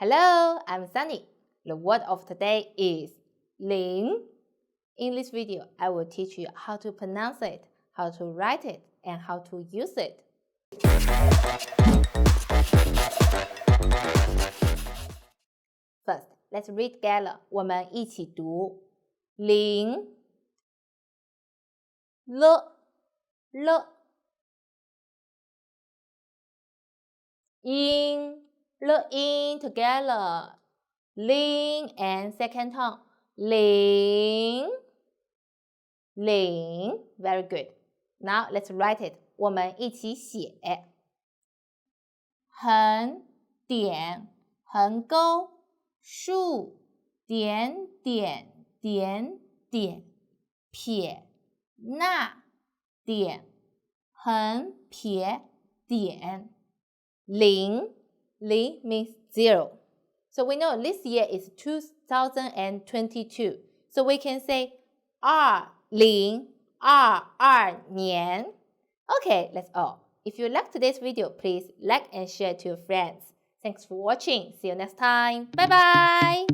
Hello, I'm Sunny. The word of today is Líng. In this video, I will teach you how to pronounce it, how to write it, and how to use it. First, let's read together. 我们一起读líng, l, in, in together. Líng and second tone. Líng. Very good. Now let's write it. 我们一起写。横点横勾竖点点点点撇捺点横撇点零 means 0. So we know this year is 2022. So we can say 2022年. Okay, that's all. If you like today's video, please like and share to your friends. Thanks for watching. See you next time. Bye bye.